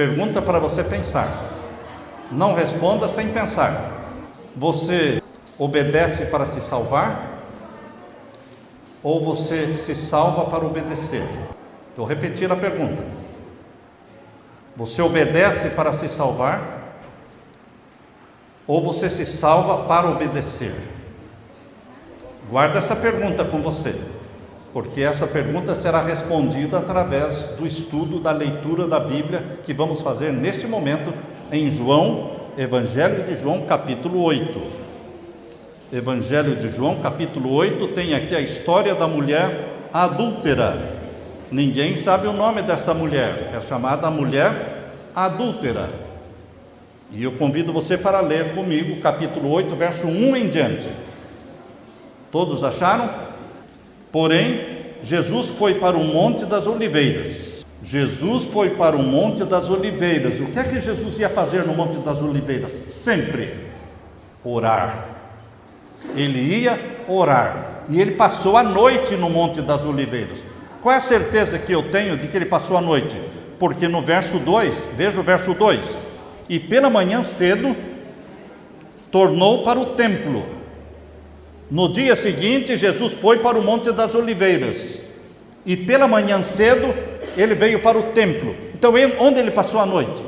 Pergunta para você pensar. Não responda sem pensar. Você obedece para se salvar? Ou você se salva para obedecer? Vou repetir a pergunta. Você obedece para se salvar? Ou você se salva para obedecer? Guarda essa pergunta com você, porque essa pergunta será respondida através do estudo da leitura da Bíblia que vamos fazer neste momento em João, Evangelho de João, capítulo 8. Evangelho de João, capítulo 8, tem aqui a história da mulher adúltera. Ninguém sabe o nome dessa mulher, é chamada a mulher adúltera. E eu convido você para ler comigo, capítulo 8, verso 1 em diante. Todos acharam? Porém, Jesus foi para o Monte das Oliveiras. Jesus foi para o Monte das Oliveiras. O que é que Jesus ia fazer no Monte das Oliveiras? Sempre orar. Ele ia orar. E ele passou a noite no Monte das Oliveiras. Qual é a certeza que eu tenho de que ele passou a noite? Porque no verso 2, veja o verso 2. E pela manhã cedo, tornou para o templo. No dia seguinte, Jesus foi para o Monte das Oliveiras. E pela manhã cedo, ele veio para o templo. Então, onde ele passou a noite?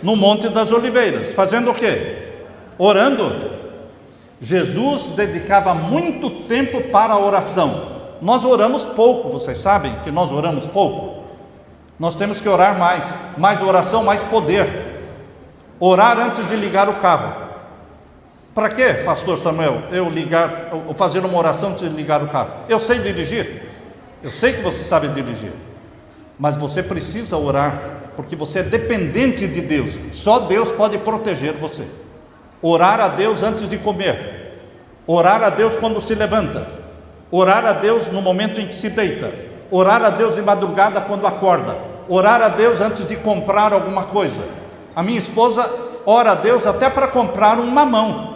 No Monte das Oliveiras. Fazendo o quê? Orando. Jesus dedicava muito tempo para a oração. Nós oramos pouco, vocês sabem que nós oramos pouco. Nós temos que orar mais. Mais oração, mais poder. Orar antes de ligar o carro. Para quê, pastor Samuel, eu fazer uma oração antes de ligar o carro? Eu sei dirigir, eu sei que você sabe dirigir, mas você precisa orar, porque você é dependente de Deus. Só Deus pode proteger você. Orar a Deus antes de comer, orar a Deus quando se levanta, orar a Deus no momento em que se deita, orar a Deus de madrugada quando acorda, orar a Deus antes de comprar alguma coisa. A minha esposa ora a Deus até para comprar um mamão.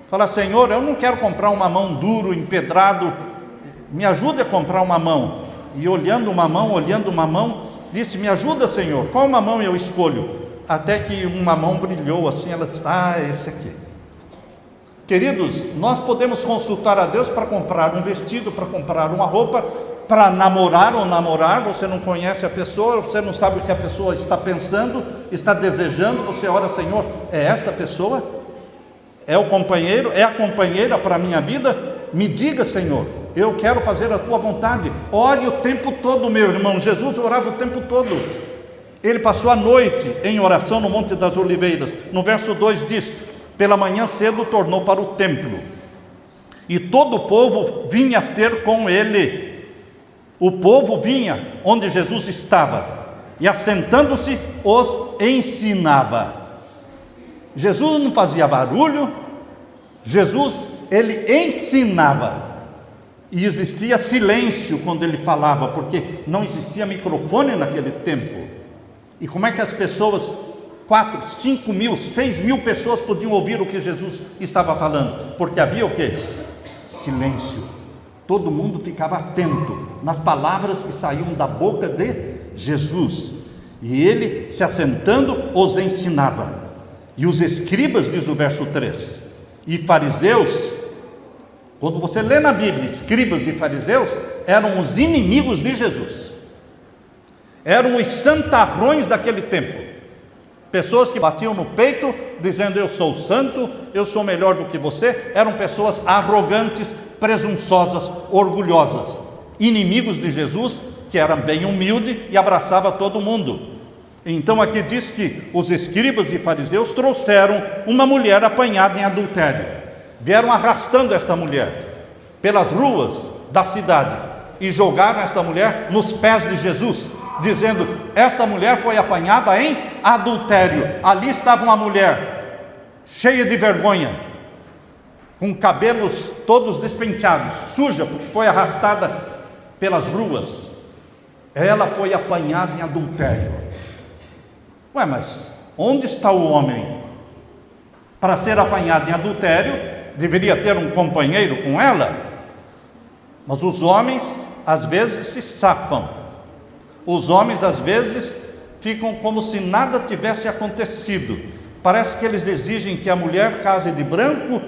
Fala: Senhor, eu não quero comprar um mamão duro, empedrado, me ajude a comprar um mamão. E olhando o mamão, disse: me ajuda, Senhor, qual mamão eu escolho? Até que um mamão brilhou assim, ela disse: esse aqui. Queridos, nós podemos consultar a Deus para comprar um vestido, para comprar uma roupa, para namorar ou namorar. Você não conhece a pessoa, você não sabe o que a pessoa está pensando, está desejando. Você ora: Senhor, é esta pessoa? É o companheiro? É a companheira para a minha vida? Me diga, Senhor, eu quero fazer a tua vontade. Ore o tempo todo, meu irmão. Jesus orava o tempo todo. Ele passou a noite em oração no Monte das Oliveiras. No verso 2 diz: pela manhã cedo tornou para o templo, e todo o povo vinha ter com ele. O povo vinha onde Jesus estava, e assentando-se os ensinava. Jesus não fazia barulho, Jesus, ele ensinava, e existia silêncio quando ele falava, porque não existia microfone naquele tempo. E como é que as pessoas, 4, 5 mil, 6 mil pessoas podiam ouvir o que Jesus estava falando? Porque havia o quê? Silêncio. Todo mundo ficava atento nas palavras que saíam da boca de Jesus, e ele, se assentando, os ensinava. E os escribas, diz o verso 3, e fariseus, quando você lê na Bíblia, escribas e fariseus eram os inimigos de Jesus, eram os santarrões daquele tempo, pessoas que batiam no peito, dizendo: eu sou santo, eu sou melhor do que você. Eram pessoas arrogantes, presunçosas, orgulhosas, inimigos de Jesus, que era bem humilde e abraçava todo mundo. Então aqui diz que os escribas e fariseus trouxeram uma mulher apanhada em adultério. Vieram arrastando esta mulher pelas ruas da cidade e jogaram esta mulher nos pés de Jesus, dizendo: esta mulher foi apanhada em adultério. Ali estava uma mulher cheia de vergonha, com cabelos todos despenteados, suja, porque foi arrastada pelas ruas. Ela foi apanhada em adultério. Ué, mas onde está o homem? Para ser apanhado em adultério, deveria ter um companheiro com ela. Mas os homens às vezes se safam. Os homens às vezes ficam como se nada tivesse acontecido. Parece que eles exigem que a mulher case de branco,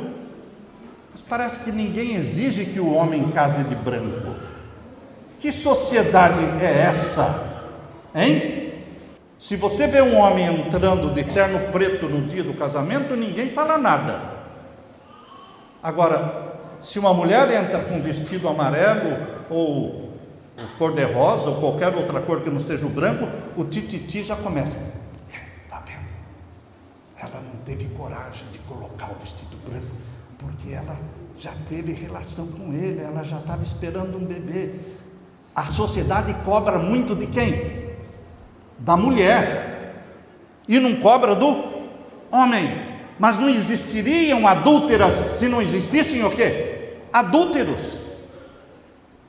mas parece que ninguém exige que o homem case de branco. Que sociedade é essa? Hein? Se você vê um homem entrando de terno preto no dia do casamento, ninguém fala nada. Agora, se uma mulher entra com vestido amarelo ou cor-de-rosa ou qualquer outra cor que não seja o branco, o tititi já começa. Tá vendo? Ela não teve coragem de colocar o vestido branco, porque ela já teve relação com ele, ela já estava esperando um bebê. A sociedade cobra muito de quem? Da mulher, e não cobra do homem. Mas não existiriam adúlteras se não existissem o quê? Adúlteros.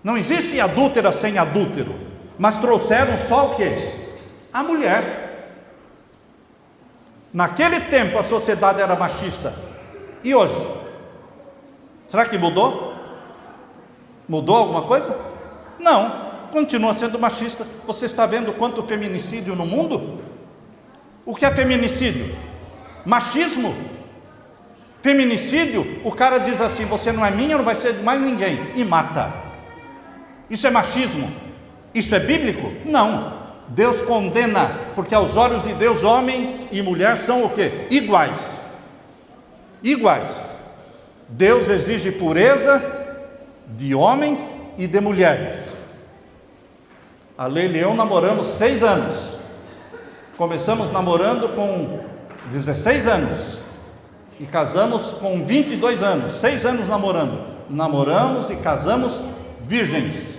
Não existe adúltera sem adúltero, mas trouxeram só o quê? A mulher. Naquele tempo a sociedade era machista, e hoje? Será que mudou? Mudou alguma coisa? Não. Continua sendo machista. Você está vendo quanto feminicídio no mundo? O que é feminicídio? Machismo. Feminicídio, o cara diz assim: você não é minha, não vai ser de mais ninguém, e mata. Isso é machismo? Isso é bíblico? Não. Deus condena, porque aos olhos de Deus, homem e mulher são o quê? Iguais. Iguais. Deus exige pureza de homens e de mulheres. A Leila e eu namoramos 6 anos. Começamos namorando com 16 anos e casamos com 22 anos. 6 anos namorando. Namoramos e casamos virgens.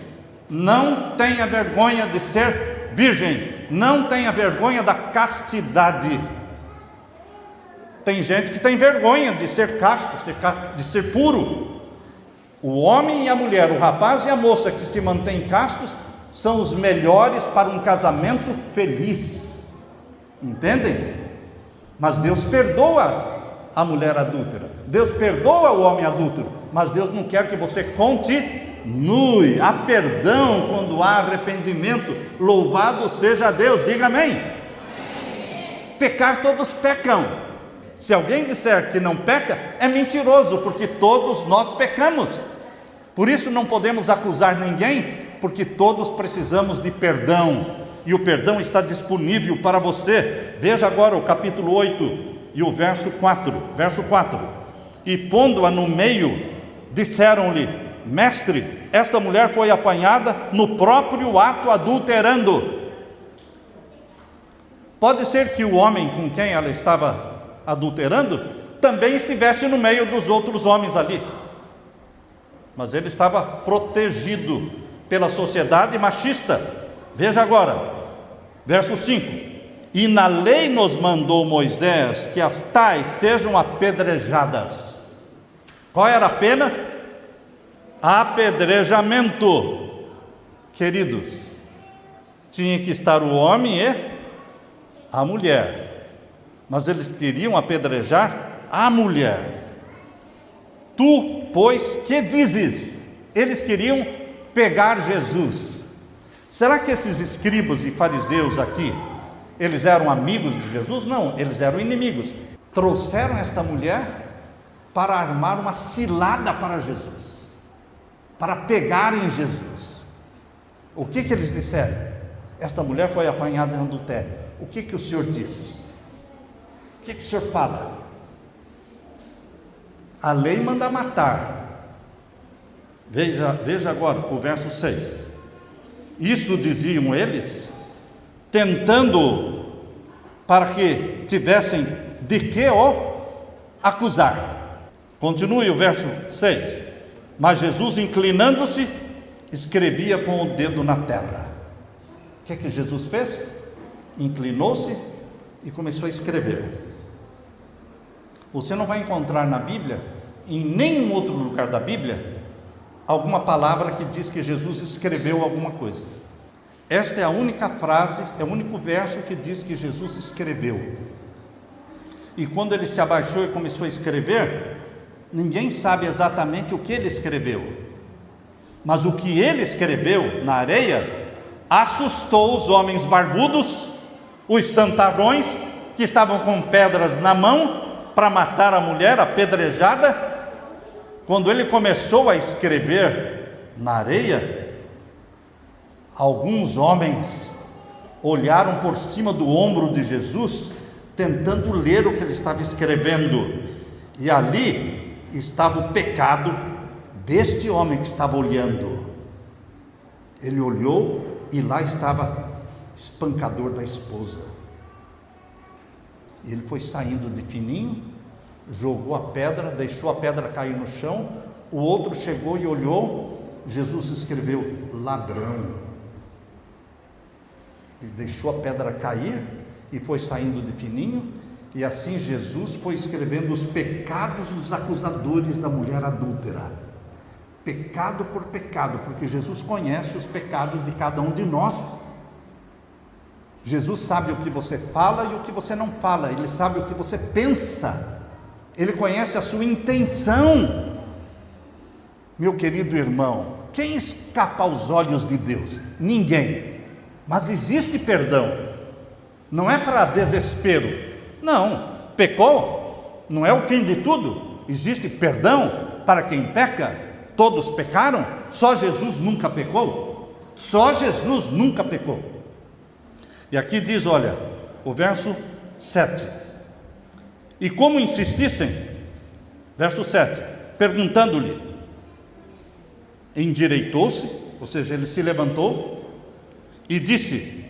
Não tenha vergonha de ser virgem. Não tenha vergonha da castidade. Tem gente que tem vergonha de ser casto, de ser puro. O homem e a mulher, o rapaz e a moça que se mantêm castos, são os melhores para um casamento feliz. Entendem? Mas Deus perdoa a mulher adúltera, Deus perdoa o homem adúltero, mas Deus não quer que você continue. Há perdão quando há arrependimento. Louvado seja Deus, diga amém. Pecar todos pecam. Se alguém disser que não peca, é mentiroso, porque todos nós pecamos. Por isso não podemos acusar ninguém, porque todos precisamos de perdão, e o perdão está disponível para você. Veja agora o capítulo 8 e o verso 4. Verso 4: e pondo-a no meio, disseram-lhe: mestre, esta mulher foi apanhada no próprio ato adulterando. Pode ser que o homem com quem ela estava adulterando também estivesse no meio dos outros homens ali, mas ele estava protegido pela sociedade machista. Veja agora, verso 5: e na lei nos mandou Moisés que as tais sejam apedrejadas. Qual era a pena? Apedrejamento. Queridos, tinha que estar o homem e a mulher, mas eles queriam apedrejar a mulher. Tu, pois, que dizes? Eles queriam pegar Jesus. Será que esses escribas e fariseus aqui, eles eram amigos de Jesus? Não, eles eram inimigos. Trouxeram esta mulher para armar uma cilada para Jesus, para pegarem Jesus. O que eles disseram? Esta mulher foi apanhada em adultério. O que o Senhor disse? O que o Senhor fala? A lei manda matar. Veja agora o verso 6. Isso diziam eles, tentando para que tivessem de que o acusar. Continue o verso 6. Mas Jesus, inclinando-se, escrevia com o dedo na terra. O que Jesus fez? Inclinou-se e começou a escrever. Você não vai encontrar na Bíblia, em nenhum outro lugar da Bíblia, alguma palavra que diz que Jesus escreveu alguma coisa. Esta é a única frase, é o único verso que diz que Jesus escreveu. E quando ele se abaixou e começou a escrever, ninguém sabe exatamente o que ele escreveu, mas o que ele escreveu na areia assustou os homens barbudos os santarrões que estavam com pedras na mão para matar a mulher apedrejada. Quando ele começou a escrever na areia, alguns homens olharam por cima do ombro de Jesus, tentando ler o que ele estava escrevendo, e ali estava o pecado deste homem que estava olhando. Ele olhou e lá estava espancador da esposa. Ele foi saindo de fininho, jogou a pedra, deixou a pedra cair no chão. O outro chegou e olhou. Jesus escreveu: ladrão. Ele deixou a pedra cair e foi saindo de fininho. E assim Jesus foi escrevendo os pecados dos acusadores da mulher adúltera, pecado por pecado, porque Jesus conhece os pecados de cada um de nós. Jesus sabe o que você fala e o que você não fala. Ele sabe o que você pensa. Ele conhece a sua intenção. Meu querido irmão, quem escapa aos olhos de Deus? Ninguém. Mas existe perdão. Não é para desespero. Não, pecou, não é o fim de tudo. Existe perdão para quem peca. Todos pecaram, só Jesus nunca pecou. Só Jesus nunca pecou. E aqui diz, olha, o verso 7. E como insistissem, verso 7, perguntando-lhe, endireitou-se, ou seja, ele se levantou e disse: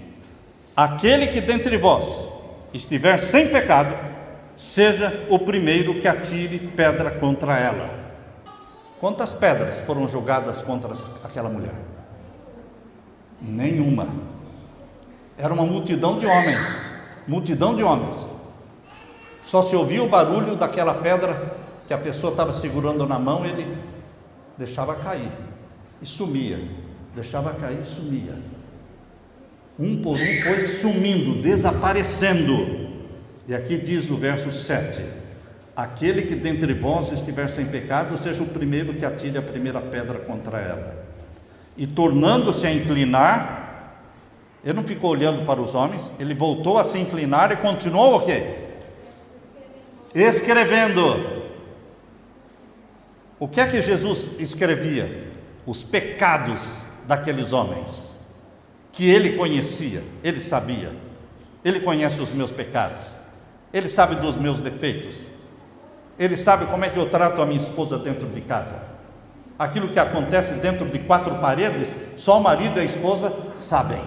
aquele que dentre vós estiver sem pecado, seja o primeiro que atire pedra contra ela. Quantas pedras foram jogadas contra aquela mulher? Nenhuma. Era uma multidão de homens. Só se ouvia o barulho daquela pedra que a pessoa estava segurando na mão. Ele deixava cair e sumia, deixava cair e sumia. Um por um foi sumindo, desaparecendo. E aqui diz o verso 7: aquele que dentre vós estiver sem pecado, seja o primeiro que atire a primeira pedra contra ela. E tornando-se a inclinar, ele não ficou olhando para os homens, ele voltou a se inclinar e continuou o quê? Escrevendo. O que é que Jesus escrevia? Os pecados daqueles homens, que ele conhecia, ele sabia. Ele conhece os meus pecados, ele sabe dos meus defeitos, ele sabe como é que eu trato a minha esposa dentro de casa. Aquilo que acontece dentro de quatro paredes, só o marido e a esposa sabem.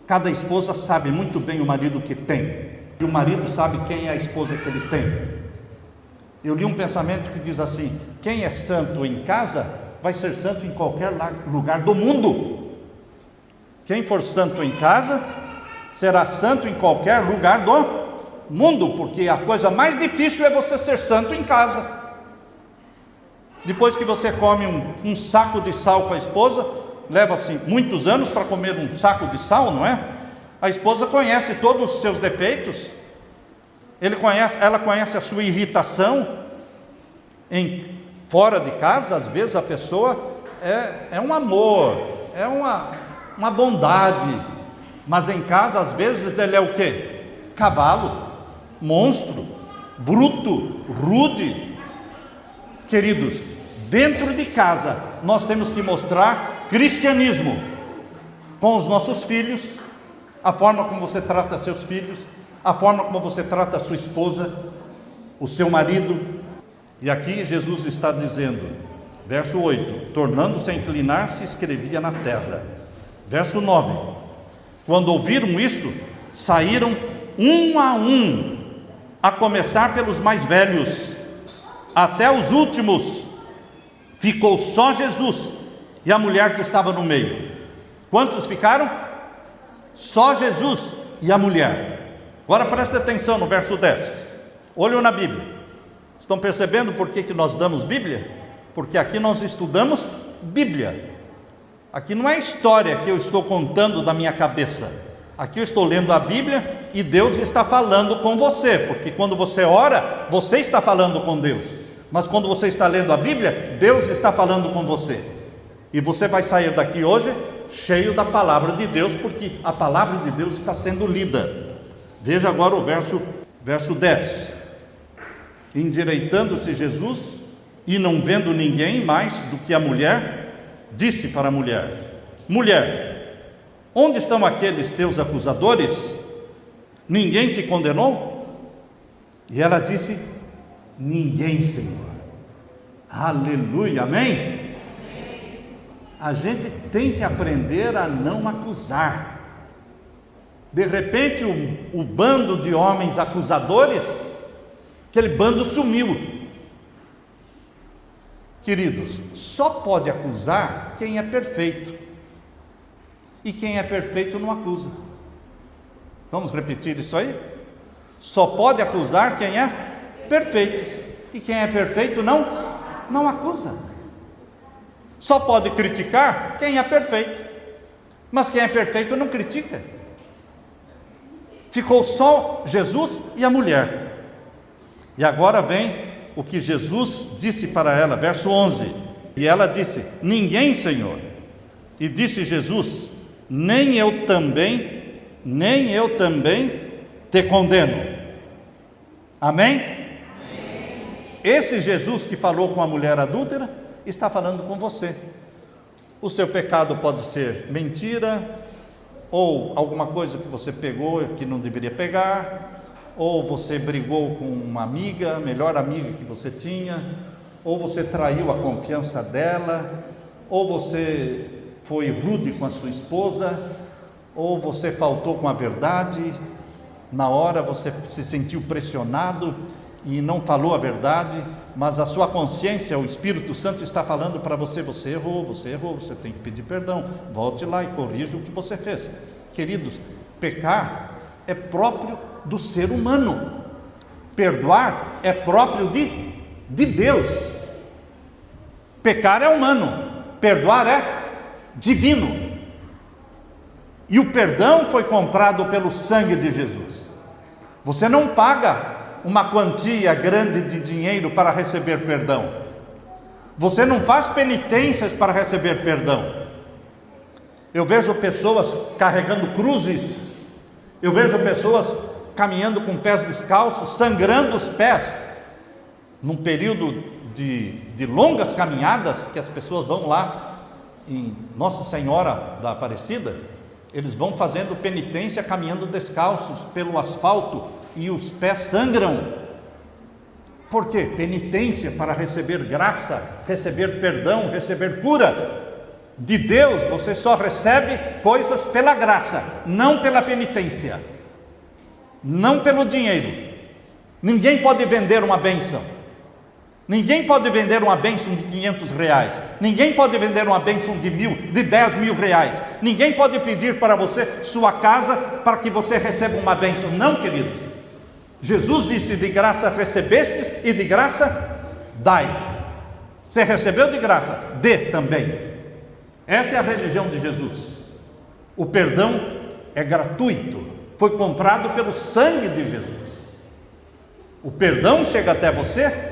Cada esposa sabe muito bem o marido que tem, e o marido sabe quem é a esposa que ele tem. Eu li um pensamento que diz assim: quem é santo em casa, vai ser santo em qualquer lugar do mundo. Quem for santo em casa, será santo em qualquer lugar do mundo, porque a coisa mais difícil é você ser santo em casa. Depois que você come um saco de sal com a esposa, leva-se muitos anos para comer um saco de sal, não é? A esposa conhece todos os seus defeitos, ela conhece a sua irritação. Fora de casa, às vezes a pessoa é um amor, é uma bondade, mas em casa, às vezes, ele é o quê? Cavalo, monstro, bruto, rude. Queridos, dentro de casa, nós temos que mostrar cristianismo com os nossos filhos, a forma como você trata seus filhos, a forma como você trata a sua esposa, o seu marido. E aqui Jesus está dizendo, verso 8: tornando-se a inclinar-se, escrevia na terra. Verso 9: quando ouviram isso, saíram um, a começar pelos mais velhos, até os últimos. Ficou só Jesus e a mulher que estava no meio. Quantos ficaram? Só Jesus e a mulher. Agora preste atenção no verso 10. Olhem na Bíblia. Estão percebendo por que nós damos Bíblia? Porque aqui nós estudamos Bíblia. Aqui não é história que eu estou contando da minha cabeça. Aqui eu estou lendo a Bíblia e Deus está falando com você. Porque quando você ora, você está falando com Deus. Mas quando você está lendo a Bíblia, Deus está falando com você. E você vai sair daqui hoje cheio da palavra de Deus, porque a palavra de Deus está sendo lida. Veja agora o verso 10. Endireitando-se Jesus, e não vendo ninguém mais do que a mulher, disse para a mulher: mulher, onde estão aqueles teus acusadores? Ninguém te condenou? E ela disse: ninguém, Senhor. Aleluia, amém? A gente tem que aprender a não acusar. De repente o bando de homens acusadores, aquele bando sumiu. Queridos, só pode acusar quem é perfeito, e quem é perfeito não acusa. Vamos repetir isso aí? Só pode acusar quem é perfeito, e quem é perfeito não acusa. Só pode criticar quem é perfeito, mas quem é perfeito não critica. Ficou só Jesus e a mulher. E agora vem o que Jesus disse para ela, verso 11. E ela disse: ninguém, Senhor. E disse Jesus: nem eu também te condeno. Amém? Amém. Esse Jesus que falou com a mulher adúltera está falando com você. O seu pecado pode ser mentira, ou alguma coisa que você pegou que não deveria pegar, ou você brigou com uma amiga, a melhor amiga que você tinha, ou você traiu a confiança dela, ou você foi rude com a sua esposa, ou você faltou com a verdade, na hora você se sentiu pressionado e não falou a verdade, mas a sua consciência, o Espírito Santo está falando para você: você errou, você tem que pedir perdão, volte lá e corrija o que você fez. Queridos, pecar é próprio do ser humano, perdoar é próprio de Deus. Pecar é humano, perdoar é divino. E o perdão foi comprado pelo sangue de Jesus. Você não paga uma quantia grande de dinheiro para receber perdão. Você não faz penitências para receber perdão. Eu vejo pessoas carregando cruzes, eu vejo pessoas caminhando com pés descalços, sangrando os pés, num período de longas caminhadas, que as pessoas vão lá em Nossa Senhora da Aparecida, eles vão fazendo penitência, caminhando descalços pelo asfalto, e os pés sangram. Por quê? Penitência para receber graça, receber perdão, receber cura. De Deus você só recebe coisas pela graça, não pela penitência, não pelo dinheiro. Ninguém pode vender uma bênção. Ninguém pode vender uma bênção de R$500. Ninguém pode vender uma bênção de 1.000, de R$10.000. Ninguém pode pedir para você sua casa para que você receba uma bênção. Não, queridos. Jesus disse: de graça recebestes e de graça dai. Você recebeu de graça, dê também. Essa é a religião de Jesus. O perdão é gratuito, foi comprado pelo sangue de Jesus. O perdão chega até você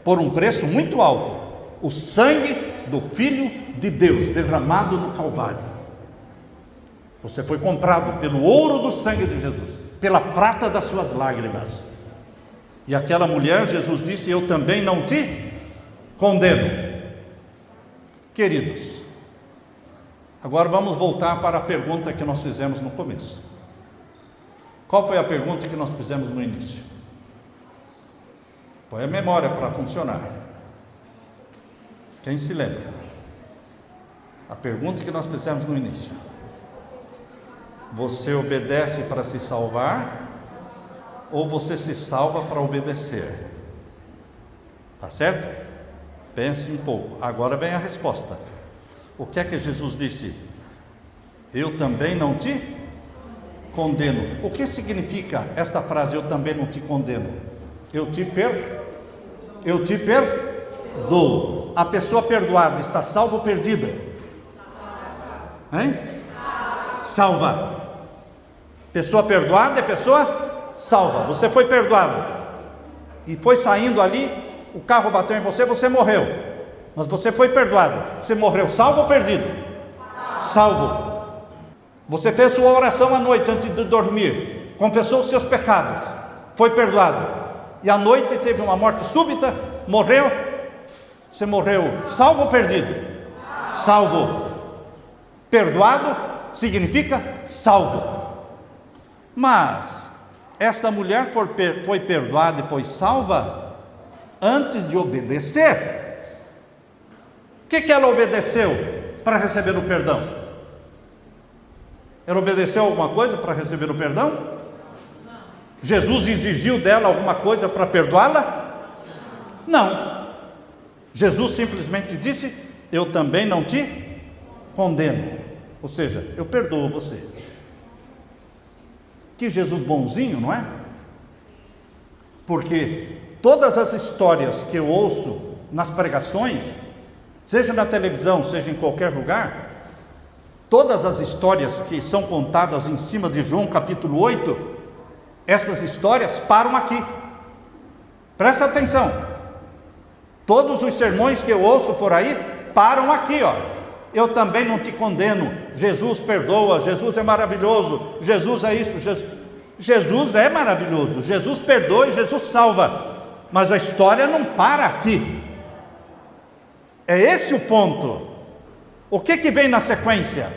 por um preço muito alto: o sangue do Filho de Deus derramado no Calvário. Você foi comprado pelo ouro do sangue de Jesus, pela prata das suas lágrimas. E aquela mulher, Jesus disse: eu também não te condeno. Queridos, agora vamos voltar para a pergunta que nós fizemos no começo. Qual foi a pergunta que nós fizemos no início? Põe a memória para funcionar. Quem se lembra? A pergunta que nós fizemos no início: você obedece para se salvar, ou você se salva para obedecer? Tá certo? Pense um pouco. Agora vem a resposta. O que é que Jesus disse? Eu também não te condeno. O que significa esta frase, eu também não te condeno? Eu te perdoo. A pessoa perdoada está salva ou perdida? Hein? Salva. Pessoa perdoada é pessoa salva. Você foi perdoado e foi saindo ali, o carro bateu em você, você morreu, mas você foi perdoado. Você morreu salvo ou perdido? salvo. Você fez sua oração à noite antes de dormir, confessou os seus pecados, foi perdoado, e à noite teve uma morte súbita, morreu. Você morreu salvo ou perdido? Salvo. Perdoado significa salvo. Mas esta mulher foi perdoada e foi salva antes de obedecer. O que ela obedeceu para receber o perdão? Ela obedeceu alguma coisa para receber o perdão? Jesus exigiu dela alguma coisa para perdoá-la? Não. Jesus simplesmente disse: eu também não te condeno. Ou seja, eu perdoo você. Que Jesus bonzinho, não é? Porque todas as histórias que eu ouço nas pregações, seja na televisão, seja em qualquer lugar, todas as histórias que são contadas em cima de João capítulo 8, essas histórias param aqui. Presta atenção. Todos os sermões que eu ouço por aí param aqui, ó. Eu também não te condeno. Jesus perdoa, Jesus é maravilhoso, Jesus é isso, Jesus é maravilhoso, Jesus perdoa e Jesus salva. Mas a história não para aqui. É esse o ponto. O que vem na sequência?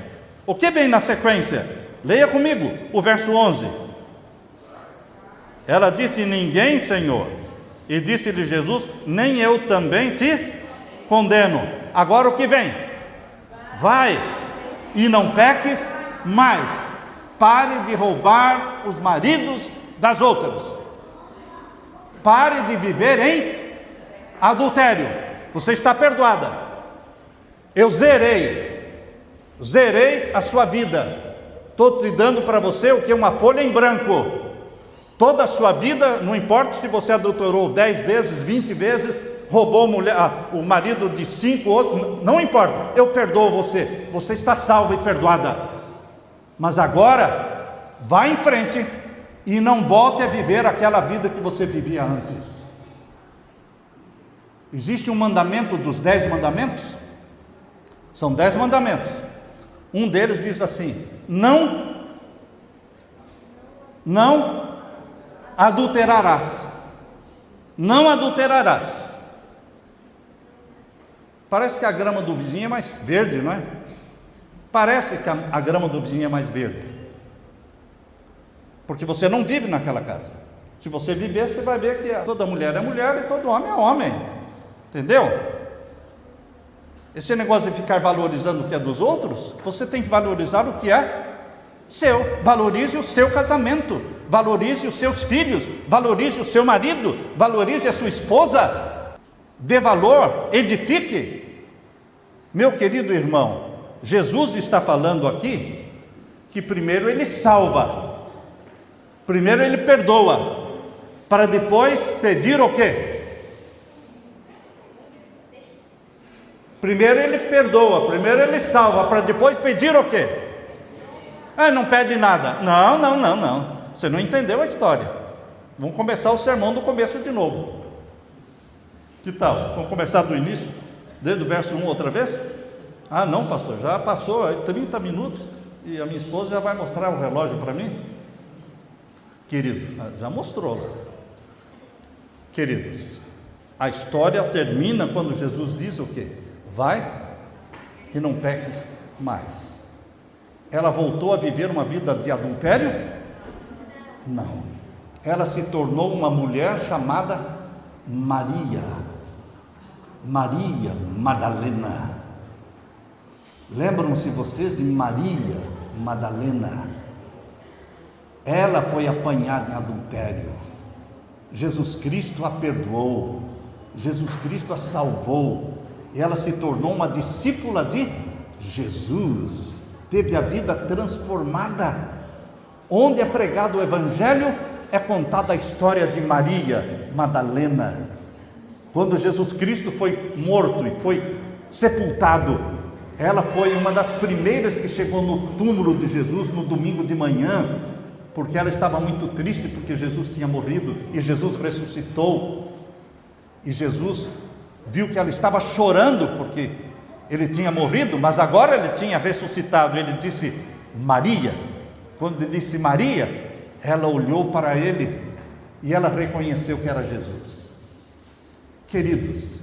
O que vem na sequência? Leia comigo o verso 11. Ela disse: ninguém, Senhor. E disse-lhe Jesus: nem eu também te condeno. Agora o que vem? Vai e não peques mais. Pare de roubar os maridos das outras. Pare de viver em adultério. Você está perdoada. Eu zerei a sua vida. Estou te dando para você o que? Uma folha em branco. Toda a sua vida, não importa se você adulterou 10 vezes, 20 vezes, roubou o marido de 5 outros, não importa, eu perdoo você. Você está salva e perdoada. Mas agora, vá em frente e não volte a viver aquela vida que você vivia antes. Existe um mandamento dos 10 mandamentos? São 10 mandamentos. Um deles diz assim: não adulterarás. Não adulterarás. Parece que a grama do vizinho é mais verde, não é? Parece que a grama do vizinho é mais verde, porque você não vive naquela casa. Se você viver, você vai ver que toda mulher é mulher e todo homem é homem. Entendeu? Esse negócio de ficar valorizando o que é dos outros, você tem que valorizar o que é seu. Valorize o seu casamento, valorize os seus filhos, valorize o seu marido, valorize a sua esposa. Dê valor, edifique. Meu querido irmão, Jesus está falando aqui que primeiro Ele salva, primeiro Ele perdoa, para depois pedir o quê? Primeiro Ele perdoa, primeiro Ele salva, para depois pedir o quê? Não pede nada. Não. Você não entendeu a história. Vamos começar o sermão do começo de novo. Que tal? Vamos começar do início, desde o verso 1 outra vez? Não, pastor, já passou 30 minutos e a minha esposa já vai mostrar o relógio para mim. Queridos, já mostrou. Queridos, a história termina quando Jesus diz o quê? Vai e não peques mais. Ela voltou a viver uma vida de adultério? Não. Ela se tornou uma mulher chamada Maria Madalena. Lembram-se vocês de Maria Madalena? Ela foi apanhada em adultério. Jesus Cristo a perdoou, Jesus Cristo a salvou, e ela se tornou uma discípula de Jesus, teve a vida transformada. Onde é pregado o Evangelho, é contada a história de Maria Madalena. Quando Jesus Cristo foi morto e foi sepultado, ela foi uma das primeiras que chegou no túmulo de Jesus no domingo de manhã, porque ela estava muito triste porque Jesus tinha morrido e Jesus ressuscitou. E Jesus viu que ela estava chorando porque Ele tinha morrido, mas agora ele tinha ressuscitado. Ele disse Maria. Quando ele disse Maria, ela olhou para ele e ela reconheceu que era Jesus. Queridos,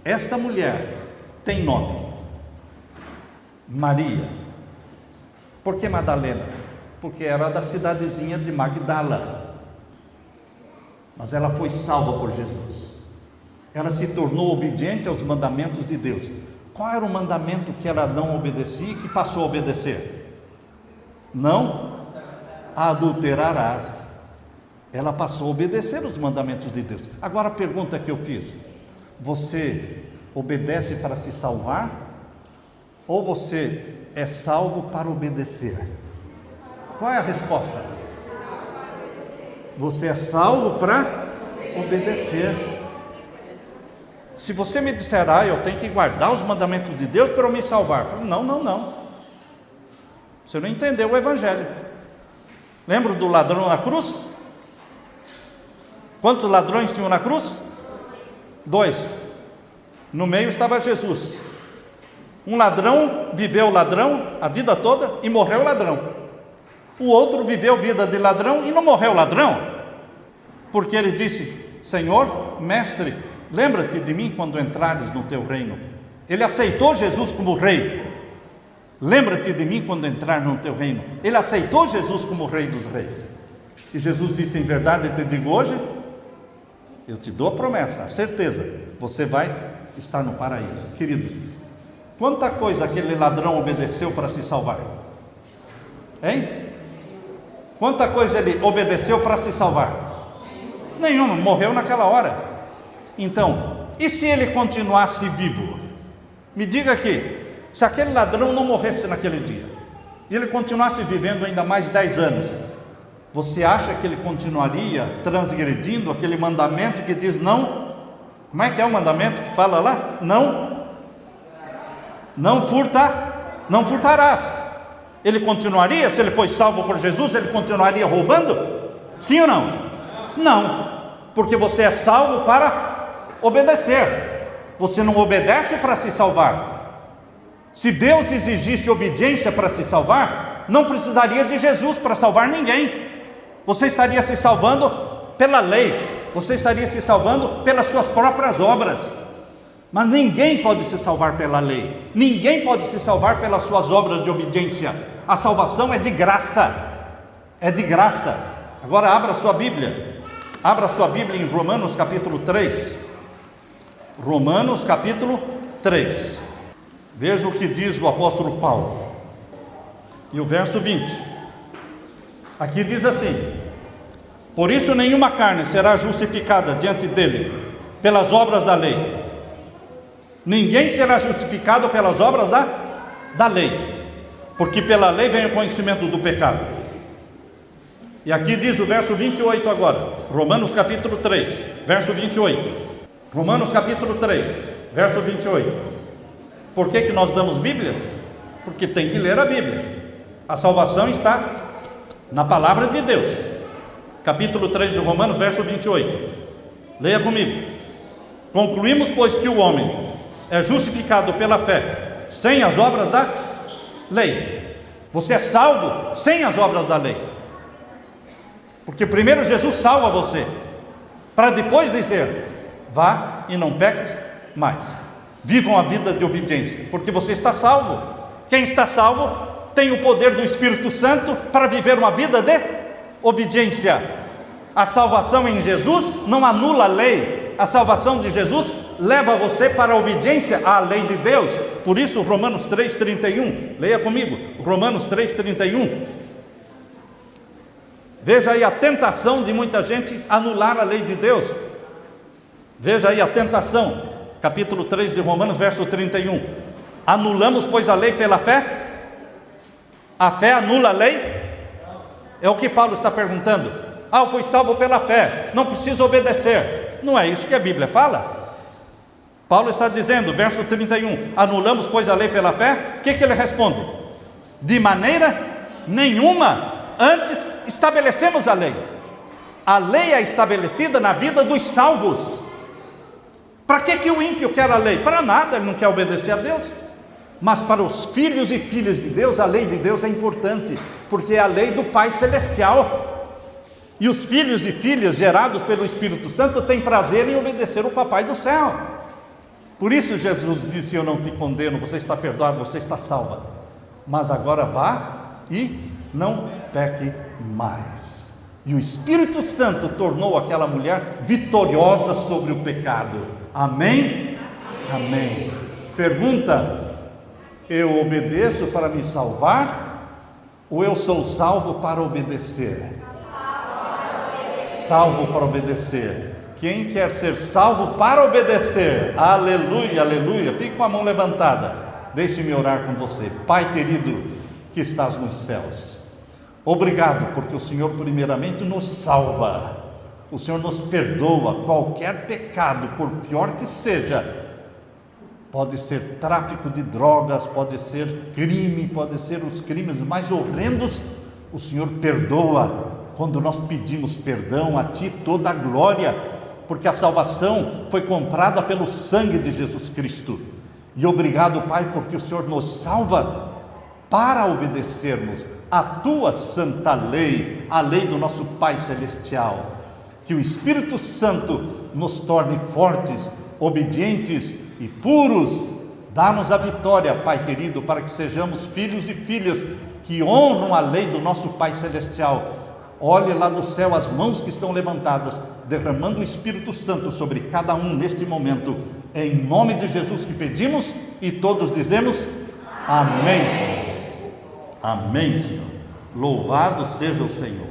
esta mulher tem nome, Maria. Por que Madalena? Porque era da cidadezinha de Magdala. Mas ela foi salva por Jesus. Ela se tornou obediente aos mandamentos de Deus. Qual era o mandamento que ela não obedecia e que passou a obedecer? Não adulterarás. Ela passou a obedecer os mandamentos de Deus. Agora a pergunta que eu fiz: você obedece para se salvar? Ou você é salvo para obedecer? Qual é a resposta? Você é salvo para obedecer. Se você me disser, eu tenho que guardar os mandamentos de Deus para eu me salvar, eu falo, não. Você não entendeu o Evangelho. Lembra do ladrão na cruz? Quantos ladrões tinham na cruz? 2. No meio estava Jesus. Um ladrão viveu ladrão a vida toda e morreu ladrão. O outro viveu vida de ladrão e não morreu ladrão, porque ele disse: Senhor, mestre, lembra-te de mim quando entrares no teu reino. Ele aceitou Jesus como rei. Lembra-te de mim quando entrar no teu reino. Ele aceitou Jesus como rei dos reis. E Jesus disse: em verdade te digo hoje, eu te dou a promessa, a certeza, você vai estar no paraíso. Queridos, quanta coisa aquele ladrão obedeceu para se salvar? Hein? Quanta coisa ele obedeceu para se salvar? Nenhuma, morreu naquela hora. Então, e se ele continuasse vivo? Me diga aqui, se aquele ladrão não morresse naquele dia, e ele continuasse vivendo ainda mais 10 anos, você acha que ele continuaria transgredindo aquele mandamento que diz não? Como é que é o mandamento que fala lá? Não furtarás. Ele continuaria, se ele foi salvo por Jesus, ele continuaria roubando? Sim ou não? Não, porque você é salvo para obedecer. Você não obedece para se salvar. Se Deus exigisse obediência para se salvar, não precisaria de Jesus para salvar ninguém. Você estaria se salvando pela lei, você estaria se salvando pelas suas próprias obras. Mas ninguém pode se salvar pela lei, ninguém pode se salvar pelas suas obras de obediência. A salvação é de graça, é de graça. Agora abra sua Bíblia em Romanos capítulo 3. Romanos capítulo 3. Veja o que diz o apóstolo Paulo. E o verso 20. Aqui diz assim: por isso nenhuma carne será justificada diante dele pelas obras da lei. Ninguém será justificado pelas obras da lei, porque pela lei vem o conhecimento do pecado. E aqui diz o verso 28 agora, Romanos capítulo 3, verso 28. Romanos capítulo 3, verso 28. Por que nós damos Bíblias? Porque tem que ler a Bíblia. A salvação está na palavra de Deus. Capítulo 3 de Romanos, verso 28. Leia comigo. Concluímos, pois, que o homem é justificado pela fé, sem as obras da lei. Você é salvo sem as obras da lei, porque primeiro Jesus salva você, para depois dizer: vá e não peques mais. Vivam a vida de obediência, porque você está salvo. Quem está salvo tem o poder do Espírito Santo para viver uma vida de obediência. A salvação em Jesus não anula a lei. A salvação de Jesus leva você para a obediência à lei de Deus. Por isso Romanos 3,31, leia comigo, Romanos 3,31. Veja aí a tentação de muita gente anular a lei de Deus. Veja aí a tentação, capítulo 3 de Romanos, verso 31. Anulamos, pois, a lei pela fé? A fé anula a lei? É o que Paulo está perguntando. Eu fui salvo pela fé, não preciso obedecer. Não é isso que a Bíblia fala. Paulo está dizendo, verso 31, anulamos, pois, a lei pela fé? O que ele responde? De maneira nenhuma, antes estabelecemos a lei. A lei é estabelecida na vida dos salvos. Para que o ímpio quer a lei? Para nada, ele não quer obedecer a Deus. Mas para os filhos e filhas de Deus, a lei de Deus é importante, porque é a lei do Pai Celestial. E os filhos e filhas gerados pelo Espírito Santo têm prazer em obedecer o Papai do céu. Por isso Jesus disse: eu não te condeno, você está perdoado, você está salva. Mas agora vá e não peque mais. E o Espírito Santo tornou aquela mulher vitoriosa sobre o pecado. Amém? Amém. Pergunta: eu obedeço para me salvar, ou eu sou salvo para obedecer? Salvo para obedecer. Quem quer ser salvo para obedecer? Aleluia, aleluia. Fique com a mão levantada. Deixe-me orar com você. Pai querido que estás nos céus, obrigado porque o Senhor primeiramente nos salva. O Senhor nos perdoa qualquer pecado, por pior que seja. Pode ser tráfico de drogas, pode ser crime, pode ser os crimes mais horrendos. O Senhor perdoa. Quando nós pedimos perdão, a Ti toda a glória, porque a salvação foi comprada pelo sangue de Jesus Cristo. E obrigado, Pai, porque o Senhor nos salva para obedecermos a Tua santa lei, a lei do nosso Pai Celestial. Que o Espírito Santo nos torne fortes, obedientes e puros. Dá-nos a vitória, Pai querido, para que sejamos filhos e filhas que honram a lei do nosso Pai Celestial. Olhe lá do céu as mãos que estão levantadas, derramando o Espírito Santo sobre cada um neste momento. É em nome de Jesus que pedimos e todos dizemos amém, Senhor. Amém, Senhor. Louvado seja o Senhor.